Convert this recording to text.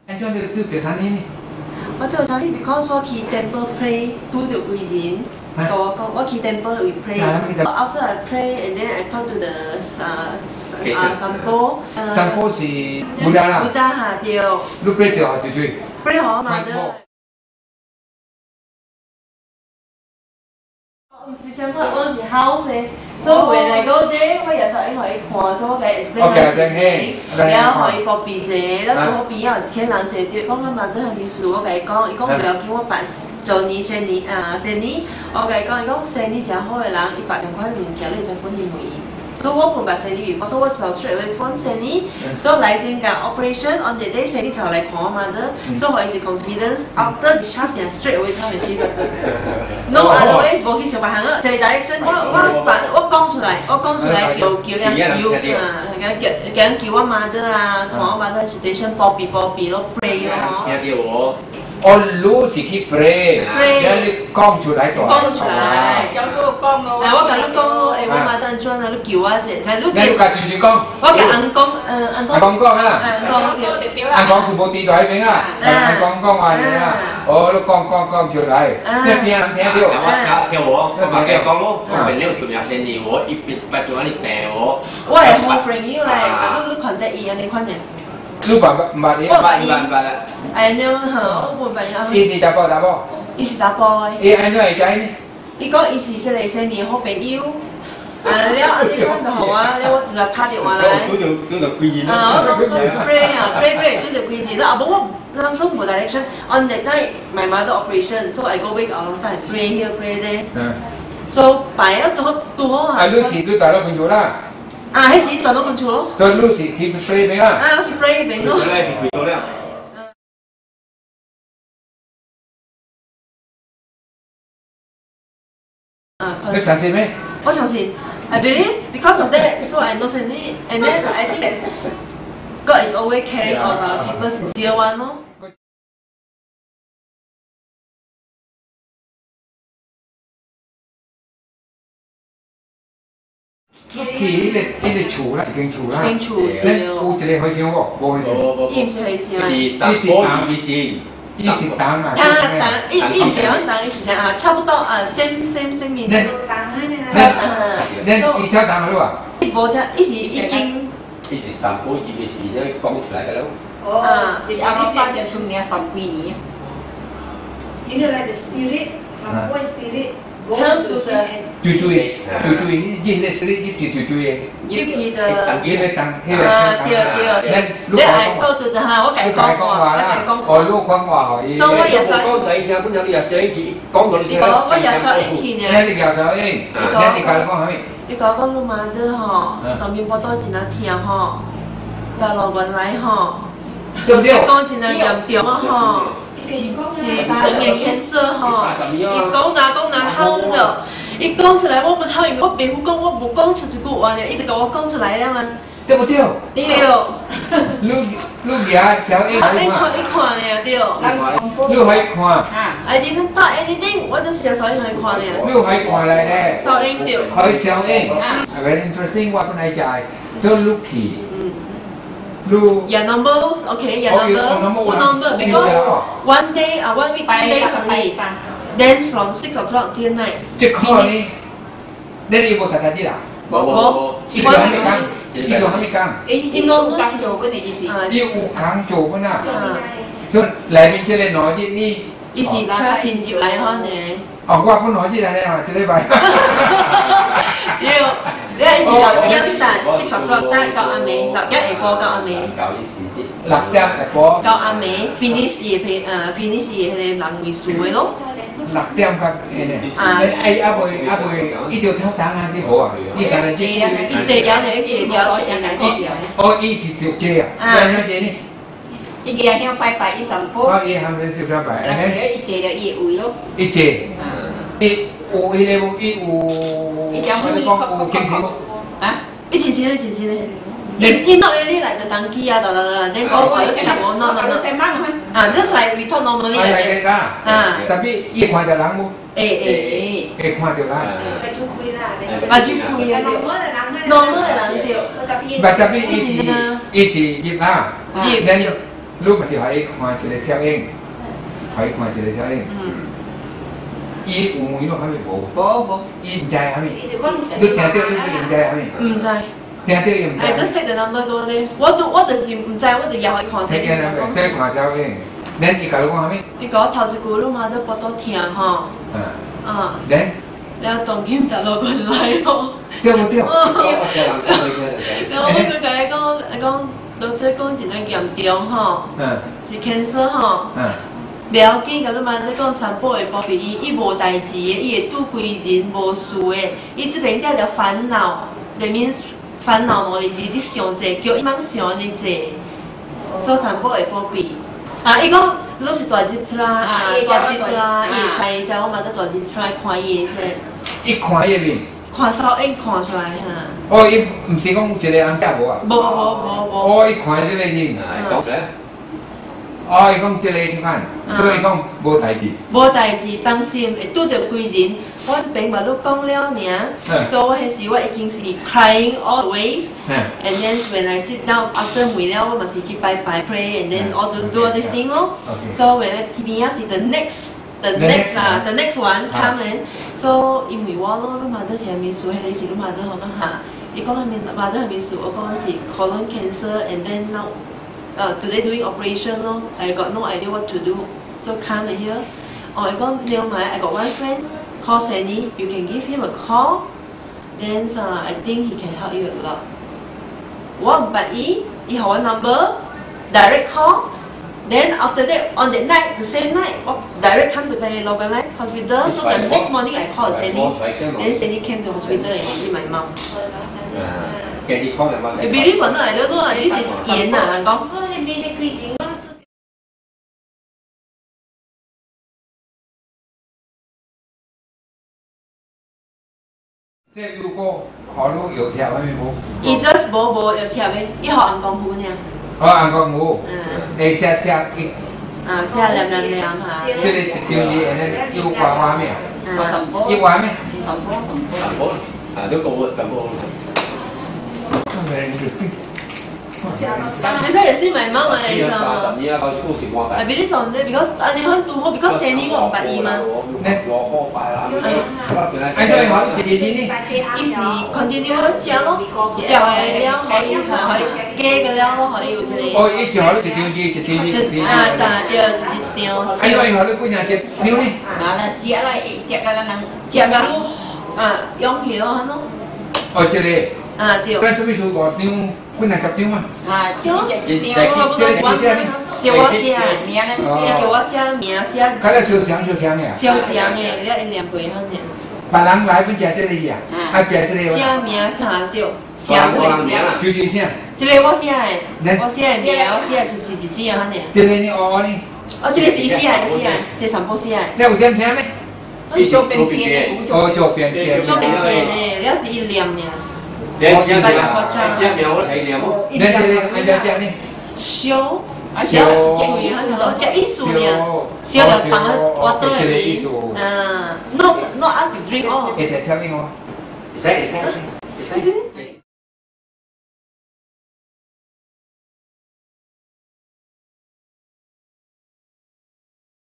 安怎你叫啥呢？我叫啥呢 ？Because 我去 temple pray 拄着贵人，同我讲我去 temple we pray. After I pray and then I talk to the sampo. 三波是布达啦。布达哈对。你 pray 就好就对。pray 好嘛的。我唔是想讲，我是 house 嘅，所以回嚟嗰啲，我日實應可以看，所以我嘅 explain 下自己，然後可以報備者，然後我邊有一千人坐對，講我嘛都係秘書，我甲伊講，伊講不要叫我辦做年生年生年，我甲伊講，伊講生年真好嘅人，伊8,000塊嘅物件，你會使分錢俾伊。So 我唔捌生理，所以我就 straight away phone 生理。So 嚟正嘅 operation on the day 生理就嚟看我嘛的，所以我一直 confidence after discharge 人 straight away 他們知道的。No otherwise 無去上白行啊，就係 direction 我講出來叫人叫人叫我媽的啊，看我媽的 situation 報備咯 pray 咯。我รู้是去 pray， 然後你講出來咗。講出來，教授講咯。我甲你講咯，誒，我媽等陣啊，你叫我者，你家住講。我甲人講，人講啊。人講是冇地台邊啊，人講話嘅啊，我都講出來，聽到。我嘛嘅講咯，我เป็นเรื่อง條件先你我一邊不斷你病我。我係好 friend 要嚟，你 contact 伊安尼款嘅。你辦唔辦啲？辦啦。哎，你我冇辦啊。伊是打波。伊是打波嘅。伊安怎會知呢？伊講伊是即個生年好朋友。你安尼款就好啊，你我直接拍電話來。都就貴人。我講 pray 都就貴人啦。不過我當初冇 direction on that night my mother operation so I go back outside pray here pray there. So 擺啊都好啊。你是大佬朋友啦。迄時大佬朋友咯。所以你是去 pray 邊啊？我去 pray 邊咯。係貴咗啦。你相信咩？我相信 I believe because of that, so I know something, and then I think that God is always caring on people sincere one 咯。去迄個厝啦，一間厝啦。一間厝對。有一個回聲無？無回聲。伊唔是回聲。是三波二線。伊是當啊。伊唔是講當，伊是啊，差不多啊，same 面。恁伊跳當咯啊？伊無跳，伊是已經。伊是三波二嘅事咧講出來嘅咯。哦，你阿媽發展出名10幾年。You know like the spirit, some boy spirit go to the 追，伊迄個spirit一追嘅。入去的。伊個當，迄個對。你愛到就哈，我甲伊講話啦。哦，你講話可以。所以我日日。講第二本有你日寫去講到你聽。我日日去呢。你教授英，你教你講係咪？你講講你媽的吼，當面報道真係聽吼，大陸原來吼，對不對？講真係嚴重啊吼。是兩眼天色吼，伊講哪好了，伊講出來我唔討厭，我別講我冇講出一句話咧，伊就甲我講出來了嘛。對不對？對。你呀小英看咧對。你可以看。I didn't talk anything，我就是小英可以看咧。你可以看嚟咧。小英對。可以小英。Very interesting，我本來就係做 Lucky。Your number, okay, your number, because one day, 1 week, 2 days only. Then from 6 o'clock till night. 即係呢？你有冇睇睇啲啦？冇。伊做咩工？伊做咩工？伊有工做本嚟就是。伊有工做本啊。所以裏面即個內啲呢？伊是出新入來可能。哦，我本來即係咧，即係咪？要。你係時候6點 start，6 o'clock start 到暗暝，6點下晡到暗暝。6點下晡。到暗暝 finish 迄個人秘書嘅咯。6點到誒呢？阿妹一條跳檔啊，先好啊！依家嚟接，一條哦，伊是條街啊，兩街呢？伊個向拜拜伊上坡。伊行去接上拜，伊坐了伊位咯。伊坐，伊有迄個伊講有精神無？啊？一千千。你not really like the donkey 啊，你講我食冇 no。啊 ，just like we talk normally like that。啊。特別伊看到人無？會看到啦。phải chung quy là và chung quy là normal là điều và特別伊是熱啦，熱你嘛是互伊看一个小影，互伊看一个小影。伊有问你虾米无？无，伊毋知虾米。伊就讲你你听到你毋知虾米？唔知。听到伊毋知。I just take the number go there。我就是唔知，我就摇伊看先。再看小影，恁伊甲你讲虾米？伊甲我头一句，你妈都不多听吼。恁？了当今大陆过来吼。对不对？然后我就甲伊讲，老师讲真诶严重吼，是 cancer 吼。不要紧，甲你妈咧讲三宝会保庇伊无代志诶，伊会拄规人无事诶，伊即边才着烦恼，里面烦恼两个字，你想者叫伊莫想安尼者，所以三宝会保庇。伊讲你是大日出啦，大日出啦，伊会知我嘛在大日出来看伊诶说。伊看伊面。看手影看出来哈。哦，伊毋是讲有一个人食无啊？无。哦，伊看即个人。讲出来。哦，伊讲即个即款，所以讲无代志。无代志，放心，会拄着贵人。我一边嘛都讲了尔，所以我迄时我已经是 crying always。And then when I sit down after 回了，我嘛是去拜拜 pray and then all do all this thing 咯。So when I 边是 the next one come in。So 因为我咯，你嘛都是虾米事？迄个是你嘛都好讲哈。伊讲虾米嘛都虾米事？我讲是 colon cancer and then now。Today doing operation 咯 I got no idea what to do. So come here. I got I got one friend called Sandy. You can give him a call. Then I think he can help you a lot. 我唔捌伊给我 number, direct call. Then after that, on that night, the same night, direct come to Penang Hospital. So the next morning I called Sandy. Then Sandy came to hospital and see my mom. You believe or not? I don't know. This is 演啊，講。所以你的貴錢我都。即如果好你有貼，咪冇。伊just無有貼嘅，伊學人功夫呢。哦，人講有。你寫一。寫念嚇。即係一張字，然後要畫咩？要畫咩？神寶，都講神寶。Very interesting. That's why you see my mom is I believe on that because I didn't do because Sandy 我唔捌伊嘛。哎，對，好，姐姐呢？伊是 continue 食咯，食完了可以加個了咯，可以有一個。哦，伊食好你一張一張。對，一張。哎，對，好你幾隻隻牛呢？食啦，食個人。食個養起咯，嚇咯。哦，這裡。對。但做咩數5張？幾廿10張嘛？只我叫我寫名寫。佢咧小聲嘅。小聲嘅，你一念背下呢。別人來本食這個呀，別這個。寫名寫對。就這聲。這個我寫的，我寫的名，我寫的就是一隻啊呢。這個你學呢？哦，這個是伊寫的，這全部寫的。你有點寫咩？伊做邊邊的，哦，做邊邊的，你是一念呢。你寫名，我睇念喎。你這個按照講呢？燒，只藝術呢，燒就放喺我兜入面。not us to drink all。會使。